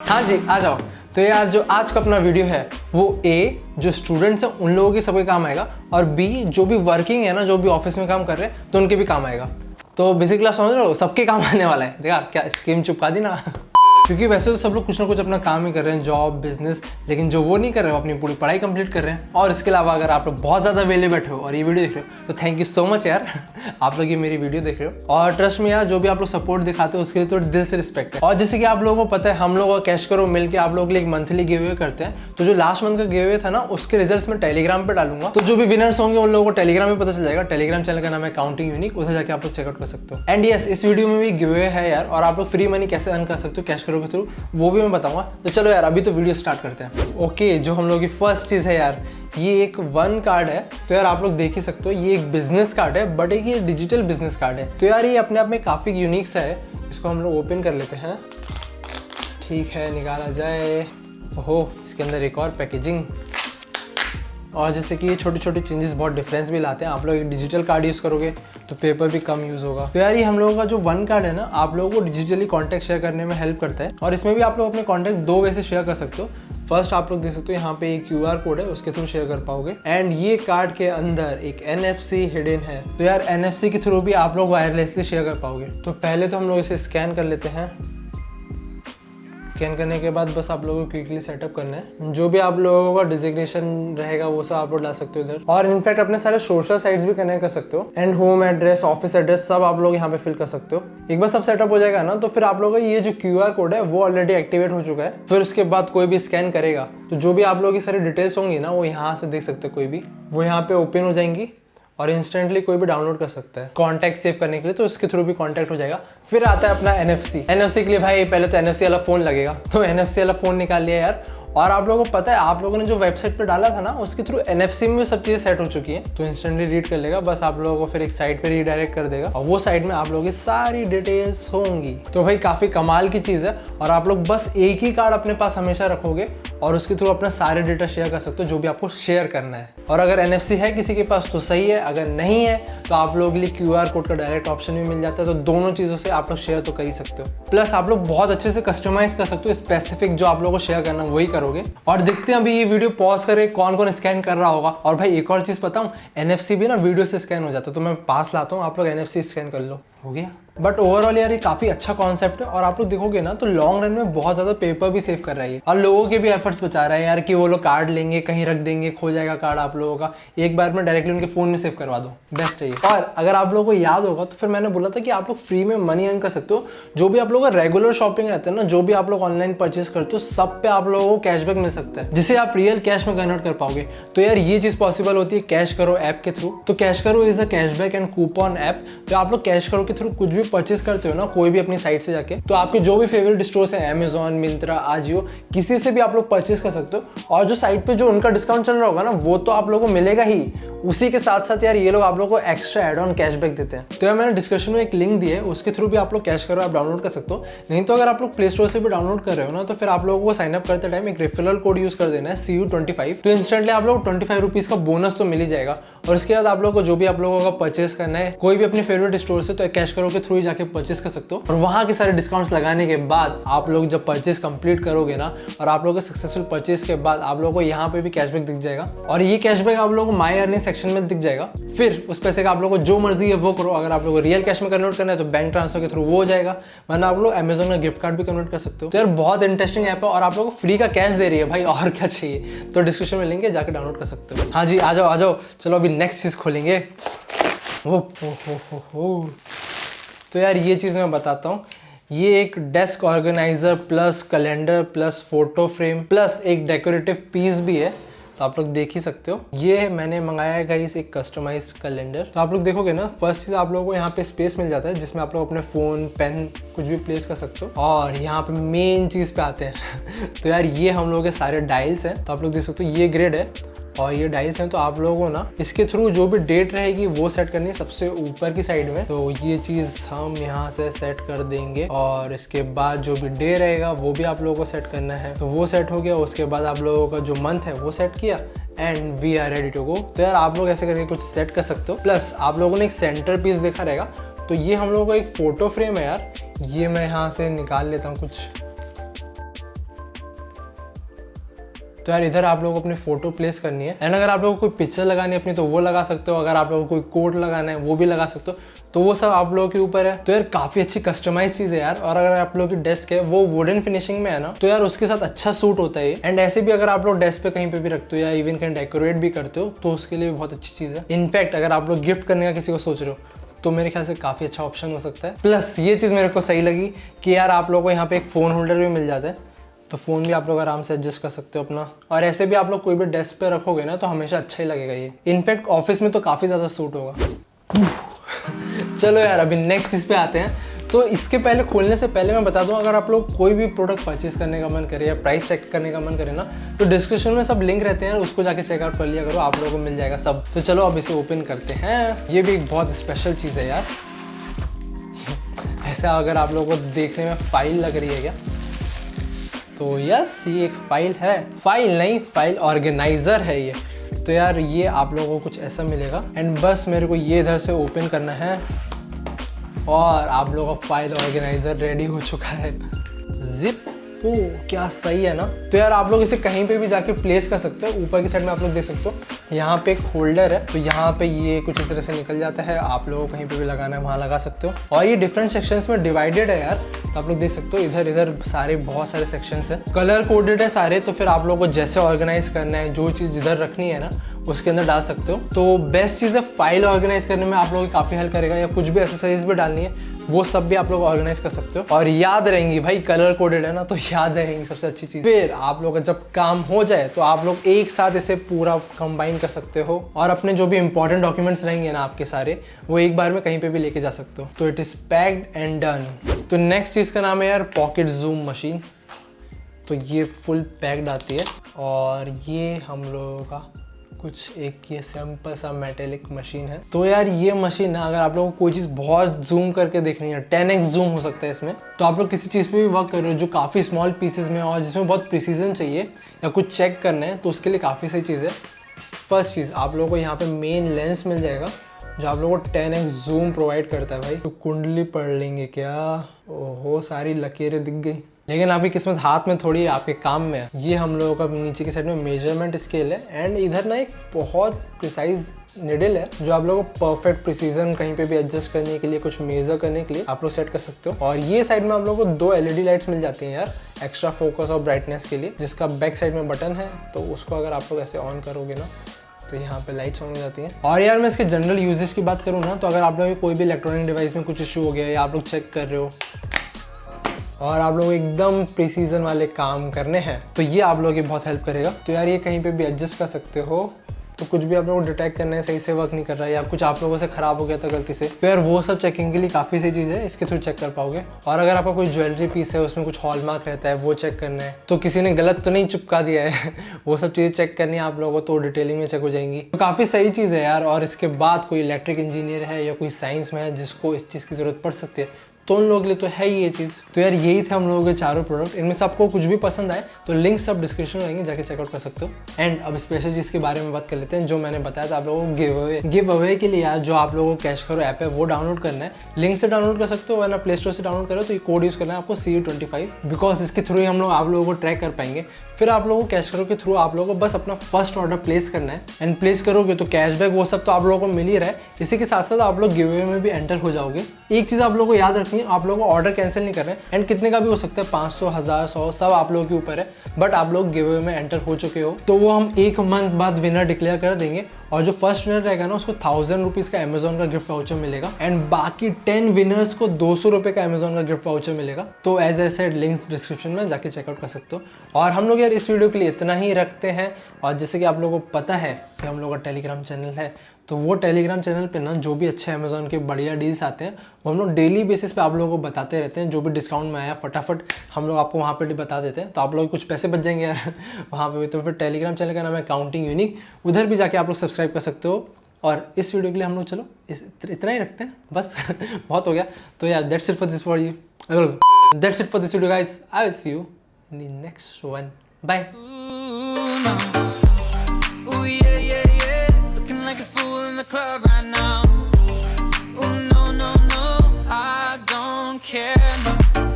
हाँ जी, आ जाओ। तो यार जो आज का अपना वीडियो है वो ए जो स्टूडेंट्स हैं उन लोगों के सबके काम आएगा, और बी जो भी वर्किंग है ना, जो भी ऑफिस में काम कर रहे हैं तो उनके भी काम आएगा। तो बेसिकली आप समझ रहे हो, सबके काम आने वाला है। देखा क्या स्कीम चुपका दी ना। क्योंकि वैसे तो सब लोग कुछ ना कुछ अपना काम ही कर रहे हैं, जॉब बिजनेस, लेकिन जो वो नहीं कर रहे हो अपनी पूरी पढ़ाई कंप्लीट कर रहे हैं। और इसके अलावा अगर आप लोग बहुत ज़्यादा वेले बैठे हो और ये वीडियो देख रहे हो तो थैंक यू सो मच यार। आप लोग ये मेरी वीडियो देख रहे हो और ट्रस्ट में यार जो भी आप लोग सपोर्ट दिखाते हो उसके लिए तो दिल से रिस्पेक्ट है। और जैसे कि आप लोगों को पता है, हम लोग और कैश करो मिलकर आप लोगों के लिए एक मंथली गिव अवे करते हैं। तो जो लास्ट मंथ का गिव अवे था ना, उसके रिजल्ट्स मैं टेलीग्राम पर डालूंगा। तो जो भी विनर्स होंगे उन लोगों को टेलीग्राम में पता चल जाएगा। टेलीग्राम चैनल का नाम है काउंटिंग यूनिक, उसे जाकर आप लोग चेकआउट कर सकते हो। एंड यस, इस वीडियो में भी गिव अवे है यार, और आप लोग फ्री मनी कैसे अर्न कर सकते हो कैश करो के थ्रू, वो भी मैं बताऊंगा। तो चलो यार अभी तो वीडियो स्टार्ट करते हैं। ओके, जो हम लोग की फर्स्ट चीज़ है यार, ये एक वन कार्ड है। तो यार आप लोग देख ही सकते हो, ये एक बिजनेस कार्ड है, बट एक ये डिजिटल बिजनेस कार्ड है। तो यार ये अपने आप में काफ़ी यूनिक सा है। इसको हम लोग ओपन कर लेते हैं। ठीक है, निकाला जाए। ओहो, इसके अंदर एक और पैकेजिंग। और जैसे कि ये छोटी छोटी चेंजेस बहुत डिफरेंस भी लाते हैं। आप लोग एक डिजिटल कार्ड यूज़ करोगे तो पेपर भी कम यूज़ होगा। तो यार ये हम लोगों का जो वन कार्ड है ना, आप लोगों को डिजिटली कॉन्टैक्ट शेयर करने में हेल्प करता है। और इसमें भी आप लोग अपने कॉन्टैक्ट दो वे से शेयर कर सकते हो। फर्स्ट आप लोग देख सकते हो यहाँ पे एक QR कोड है, उसके थ्रू शेयर कर पाओगे। एंड ये कार्ड के अंदर एक NFC हिडन है। तो यार NFC के थ्रू भी आप लोग वायरलेसली शेयर कर पाओगे। तो पहले तो हम लोग इसे स्कैन कर लेते हैं। स्कैन करने के बाद बस आप लोगों को क्विकली सेटअप करना है। जो भी आप लोगों का डिजिग्नेशन रहेगा वो सब आप लोग डाल सकते हो इधर। और इनफैक्ट अपने सारे सोशल साइट्स भी कनेक्ट कर सकते हो। And home address, office address सब आप लोग यहाँ पे फिल कर सकते हो। एक बार सब सेटअप हो जाएगा ना, तो फिर आप लोगों का ये जो QR कोड है वो ऑलरेडी एक्टिवेट हो चुका है। फिर उसके बाद कोई भी स्कैन करेगा तो जो भी आप लोगों की सारी डिटेल्स होंगी ना, वो यहाँ से देख सकते हो। कोई भी वो यहाँ पे ओपन हो जाएंगी और इंस्टेंटली कोई भी डाउनलोड कर सकता है कॉन्टैक्ट सेव करने के लिए। तो इसके थ्रू भी कॉन्टैक्ट हो जाएगा। फिर आता है अपना NFC के लिए भाई पहले तो NFC वाला फ़ोन लगेगा। तो NFC वाला फ़ोन निकाल लिया यार। और आप लोगों को पता है, आप लोगों ने जो वेबसाइट पे डाला था ना, उसके थ्रू NFC में सब चीज़ें सेट हो चुकी हैं। तो इंस्टेंटली रीड कर लेगा। बस आप लोगों को फिर एक साइट पे रीडायरेक्ट कर देगा और वो साइट में आप लोगों की सारी डिटेल्स होंगी। तो भाई काफ़ी कमाल की चीज़ है। और आप लोग बस एक ही कार्ड अपने पास हमेशा रखोगे और उसके थ्रू अपना सारे डेटा शेयर कर सकते हो जो भी आपको शेयर करना है। और अगर NFC है किसी के पास तो सही है, अगर नहीं है तो आप लोगों के लिए QR कोड का डायरेक्ट ऑप्शन भी मिल जाता है। तो दोनों चीज़ों से आप लोग शेयर तो कर ही सकते हो। प्लस आप लोग बहुत अच्छे से कस्टमाइज कर सकते हो। स्पेसिफिक जो आप लोगों को शेयर करना वही करोगे। और देखते हैं अभी ये वीडियो पॉज करके कौन कौन स्कैन कर रहा होगा। और भाई एक और चीज़ बताऊँ, NFC भी ना वीडियो से स्कैन हो जाता है। तो मैं पास लाता हूँ, आप लोग NFC स्कैन कर लो। हो गया। बट ओवरऑल यार ये काफ़ी अच्छा कॉन्सेप्ट है। और आप लोग देखोगे ना तो लॉन्ग रन में बहुत ज़्यादा पेपर भी सेव कर रहा है और लोगों के भी एफर्ट्स बचा रहा है यार, कि वो लोग कार्ड लेंगे कहीं रख देंगे, खो जाएगा कार्ड आप लोगों का। एक बार में डायरेक्टली उनके फ़ोन में सेव करवा दो, बेस्ट है ये। और अगर आप लोगों को याद होगा तो फिर मैंने बोला था कि आप लोग फ्री में मनी अर्न कर सकते हो। जो भी आप लोगों का रेगुलर शॉपिंग रहता है ना, जो भी आप लोग ऑनलाइन परचेज करते हो, सब पे आप लोगों को कैशबैक मिल सकता है, जिसे आप रियल कैश में कन्वर्ट कर पाओगे। तो यार ये चीज़ पॉसिबल होती है कैश करो ऐप के थ्रू। तो कैश करो is a cashback and coupon app. तो आप लोग कैश करो के थ्रू कुछ भी परचेज करते हो ना, कोई भी अपनी साइट से जाके, तो आपके जो भी फेवरेट स्टोर्स हैं, Amazon, मिंत्रा, आजियो, किसी से भी आप लोग परचेज कर सकते हो। और जो साइट पे जो उनका डिस्काउंट चल रहा होगा ना, वो तो आप लोगों को मिलेगा ही। उसी के साथ साथ यार ये लोग आप लोगों को एक्स्ट्रा एड ऑन कैशबैक देते हैं। तो यार मैंने डिस्क्रिप्शन में एक लिंक दी है, उसके थ्रू भी आप लोग कैश करो आप डाउनलोड कर सकते हो। नहीं तो अगर आप लोग प्ले स्टोर से भी डाउनलोड कर रहे हो ना, तो फिर आप लोगों को साइनअप करते टाइम एक रेफरल कोड यूज कर देना है CU25। तो इंस्टेंटली आप लोग 25 रुपीज़ का बोनस तो मिल ही जाएगा। और इसके बाद आप लोगों को जो भी आप लोगों का परचेस करना है कोई भी अपने फेवरेट स्टोर से, तो कैश करो के थ्रू ही जाके परचेस कर सकते हो। और वहाँ के सारे डिस्काउंट्स लगाने के बाद आप लोग जब परचेस कंप्लीट करोगे ना, और आप लोगों के सक्सेसफुल परचेस के बाद आप लोगों को यहाँ पे भी कैशबैक दिख जाएगा। और ये कैशबैक आप लोगों को माई अर्निंग सेक्शन में दिख जाएगा। फिर उस पैसे का आप लोगों को जो मर्जी है वो करो। अगर आप लोगों को रियल कैश में कन्वर्ट करना है तो बैंक ट्रांसफर के थ्रू वो हो जाएगा, वरना आप लोग Amazon का गिफ्ट कार्ड भी कन्वर्ट कर सकते हो। तो यार बहुत इंटरेस्टिंग ऐप है और आप लोगों को फ्री का कैश दे रही है भाई, और क्या चाहिए। तो डिस्क्रिप्शन में लिंक है, जाकर डाउनलोड कर सकते हो। हाँ जी, आ जाओ। चलो अभी नेक्स्ट चीज़ खोलेंगे। हो। तो यार ये चीज़ मैं बताता हूँ। ये एक desk organiser plus calendar plus photo frame plus एक डेकोरेटिव पीस भी है। तो आप लोग देख ही सकते हो। ये मैंने मंगाया है गाइस, एक कस्टमाइज कैलेंडर। तो आप लोग देखोगे ना, फर्स्ट चीज़ आप लोगों को यहाँ पे स्पेस मिल जाता है जिसमें आप लोग अपने फ़ोन, पेन कुछ भी प्लेस कर सकते हो। और यहाँ पे मेन चीज़ पे आते हैं। तो यार ये हम लोगों के सारे डायल्स हैं। तो आप लोग देख सकते हो ये ग्रिड है और ये डाइस हैं। तो आप लोगों को ना इसके थ्रू जो भी डेट रहेगी वो सेट करनी है सबसे ऊपर की साइड में। तो ये चीज़ हम यहाँ से सेट कर देंगे और इसके बाद जो भी डे रहेगा वो भी आप लोगों को सेट करना है। तो वो सेट हो गया। उसके बाद आप लोगों का जो मंथ है वो सेट किया and we are ready to go. तो यार आप लोग ऐसे करके कुछ सेट कर सकते हो। प्लस आप लोगों ने एक सेंटर पीस देखा रहेगा, तो ये हम लोगों का एक फ़ोटो फ्रेम है यार। ये मैं यहाँ से निकाल लेता हूँ कुछ। तो यार इधर आप लोगों को अपनी फोटो प्लेस करनी है, एंड अगर आप लोगों को कोई पिक्चर लगानी है अपनी तो वो लगा सकते हो, अगर आप लोगों को कोई कोड लगाना है वो भी लगा सकते हो, तो वो सब आप लोगों के ऊपर है। तो यार काफ़ी अच्छी कस्टमाइज चीज़ है यार। और अगर आप लोगों की डेस्क है वो वुडन फिनिशिंग में है ना, तो यार उसके साथ अच्छा सूट होता है। एंड ऐसे भी अगर आप लोग डेस्क पे कहीं पे भी रखते हो या इवन कहीं डेकोरेट भी करते हो तो उसके लिए भी बहुत अच्छी चीज़ है। इनफैक्ट अगर आप लोग गिफ्ट करने का किसी को सोच रहे हो तो मेरे ख्याल से काफ़ी अच्छा ऑप्शन हो सकता है। प्लस ये चीज़ मेरे को सही लगी कि यार आप लोगों को यहाँ पे एक फ़ोन होल्डर भी मिल जाता है, तो फ़ोन भी आप लोग आराम से एडजस्ट कर सकते हो अपना। और ऐसे भी आप लोग कोई भी डेस्क पे रखोगे ना तो हमेशा अच्छा ही लगेगा ये। इनफैक्ट ऑफिस में तो काफ़ी ज़्यादा सूट होगा। चलो यार अभी नेक्स्ट चीज़ पे आते हैं। तो इसके पहले खोलने से पहले मैं बता दूं, अगर आप लोग कोई भी प्रोडक्ट परचेज करने का मन करे या प्राइस चेक करने का मन करे ना, तो डिस्क्रिप्शन में सब लिंक रहते हैं, उसको जाके चेकआउट कर लिया करो, आप लोगों को मिल जाएगा सब। तो चलो अब इसे ओपन करते हैं। ये भी एक बहुत स्पेशल चीज़ है यार। ऐसा अगर आप लोगों को देखने में फाइल लग रही है क्या, तो यस ये एक फाइल है। फाइल नहीं, फाइल ऑर्गेनाइजर है ये। तो यार ये आप लोगों को कुछ ऐसा मिलेगा, एंड बस मेरे को ये इधर से ओपन करना है और आप लोगों का फाइल ऑर्गेनाइजर रेडी हो चुका है। जिप, ओ क्या सही है ना। तो यार आप लोग इसे कहीं पे भी जाके प्लेस कर सकते हो। ऊपर की साइड में आप लोग देख सकते हो यहाँ पे एक होल्डर है, तो यहाँ पे ये कुछ इस तरह से निकल जाता है। आप लोगों को कहीं पे भी लगाना है वहाँ लगा सकते हो। और ये डिफरेंट सेक्शंस में डिवाइडेड है यार, तो आप लोग देख सकते हो इधर इधर सारे बहुत सारे सेक्शंस है, कलर कोडेड है सारे। तो फिर आप लोगों को जैसे ऑर्गेनाइज करना है, जो चीज़ जिधर रखनी है ना उसके अंदर डाल सकते हो। तो बेस्ट चीज़ है, फाइल ऑर्गेनाइज करने में आप लोगों की काफ़ी हेल्प करेगा, या कुछ भी एक्सेसरीज भी डालनी है वो सब भी आप लोग ऑर्गेनाइज कर सकते हो। और याद रहेंगी भाई, कलर कोडेड है ना तो याद रहेंगी सबसे अच्छी चीज़। फिर आप लोग का जब काम हो जाए तो आप लोग एक साथ इसे पूरा कंबाइन कर सकते हो और अपने जो भी इंपॉर्टेंट डॉक्यूमेंट्स रहेंगे ना आपके सारे, वो एक बार में कहीं पे भी लेके जा सकते हो। तो it is packed and done. तो नेक्स्ट चीज़ का नाम है यार पॉकेट जूम मशीन। तो ये फुल पैक्ड आती है और ये हम लोगों का कुछ एक ये सिंपल सा मेटेलिक मशीन है। तो यार ये मशीन है, अगर आप लोगों को कोई चीज़ बहुत जूम करके देखनी है, 10x जूम हो सकता है इसमें, तो आप लोग किसी चीज़ पे भी वर्क कर रहे हो जो काफ़ी स्मॉल पीसेस में और जिसमें बहुत प्रिसीजन चाहिए या कुछ चेक करना है, तो उसके लिए काफ़ी सही चीज़ है। फर्स्ट चीज़ आप लोगों को यहाँ पे मेन लेंस मिल जाएगा जो आप लोगों को 10x जूम प्रोवाइड करता है भाई। तो कुंडली पढ़ लेंगे क्या, ओहो सारी लकीरें दिख गई, लेकिन आपकी किस्मत हाथ में थोड़ी आपके काम में है। ये हम लोगों का नीचे की साइड में मेजरमेंट स्केल है, एंड इधर ना एक बहुत प्रिसाइज निडल है जो आप लोगों को परफेक्ट प्रिसीजन कहीं पे भी एडजस्ट करने के लिए, कुछ मेजर करने के लिए आप लोग सेट कर सकते हो। और ये साइड में आप लोगों को 2 LED लाइट्स मिल जाती हैं यार, एक्स्ट्रा फोकस और ब्राइटनेस के लिए, जिसका बैक साइड में बटन है। तो उसको अगर आप लोग ऐसे ऑन करोगे ना तो यहाँ पे लाइट्स ऑन हो जाती हैं। और यार मैं इसके जनरल यूजेज की बात करूँ ना, तो अगर आप लोगों कोई भी इलेक्ट्रॉनिक डिवाइस में कुछ इशू हो गया या आप लोग चेक कर रहे हो और आप लोग एकदम प्रिसीजन वाले काम करने हैं, तो ये आप लोगों की बहुत हेल्प करेगा। तो यार ये कहीं पे भी एडजस्ट कर सकते हो, तो कुछ भी आप लोगों को डिटेक्ट करना है सही से वर्क नहीं कर रहा है या कुछ आप लोगों से ख़राब हो गया था गलती से, तो यार वो सब चेकिंग के लिए काफ़ी सी चीज़ है, इसके थ्रू चेक कर पाओगे। और अगर आपका कोई ज्वेलरी पीस है उसमें कुछ हॉलमार्क रहता है वो चेक करना है, तो किसी ने गलत तो नहीं चिपका दिया है वो सब चीज़ें चेक करनी है आप लोगों को, तो डिटेलिंग में चेक हो जाएंगी। तो काफ़ी सही चीज़ है यार। और इसके बाद कोई इलेक्ट्रिक इंजीनियर है या कोई साइंस में है जिसको इस चीज़ की ज़रूरत पड़ सकती है, तो उन लोगों के लिए तो है ही ये चीज़। तो यार यही थे हम लोगों के चारों प्रोडक्ट। इनमें से आपको कुछ भी पसंद आए तो लिंक सब डिस्क्रिप्शन में रहेंगे, जाके चेकआउट कर सकते हो। एंड अब स्पेशल चीज़ के बारे में बात कर लेते हैं, जो मैंने बताया था आप लोगों को गिव अवे के लिए यार, जो आप लोगों को कैश करो ऐप है वो डाउनलोड करना है। लिंक से डाउनलोड कर सकते हो, वरना प्ले स्टोर से डाउनलोड करो। तो ये कोड यूज़ करना है आपको CU25, बिकॉज इसके थ्रू ही हम लोग आप लोगों को ट्रैक कर पाएंगे। फिर आप लोगों को कैश करो के थ्रू आप लोगों को बस अपना फर्स्ट ऑर्डर प्लेस करना है, एंड प्लेस करोगे तो कैशबैक वो सब तो आप लोगों को मिल ही रहा है। इसी के साथ साथ आप लोग गिव अवे में भी एंटर हो जाओगे। एक चीज़ आप लोगों को याद रखनी है, आप लोगों को ऑर्डर कैंसिल नहीं कर रहे हैं, एंड कितने का भी हो सकता है, 500, 1000, 100 सब आप लोगों के ऊपर है। बट आप लोग गिव अवे में एंटर हो चुके हो तो वो हम 1 मंथ बाद विनर डिक्लेयर कर देंगे, और जो फर्स्ट विनर रहेगा ना उसको 1000 रुपीज़ का अमेजोन का गिफ्ट वाउचर मिलेगा, एंड बाकी 10 विनर्स को 200 रुपये का अमेजोन का गिफ्ट वाउचर मिलेगा। तो as I said links description में जाके चेकआउट कर सकते हो। और हम लोग यार इस वीडियो के लिए इतना ही रखते हैं। और जैसे कि आप लोगों को पता है कि हम लोग का टेलीग्राम चैनल है, तो वो टेलीग्राम चैनल पे ना जो भी अच्छे अमेजोन के बढ़िया डील्स आते हैं वो हम लोग डेली बेसिस पे आप लोगों को बताते रहते हैं। जो भी डिस्काउंट में आया फटाफट हम लोग आपको वहाँ पे बता देते हैं, तो आप लोग कुछ पैसे बच जाएंगे यार वहाँ पे भी। तो फिर टेलीग्राम चैनल का नाम है काउंटिंग यूनिक, उधर भी जाके आप लोग सब्सक्राइब कर सकते हो। और इस वीडियो के लिए हम लोग चलो इतना ही रखते हैं बस बहुत हो गया। तो यार that's it for this video guys, I will see you in the next one, bye.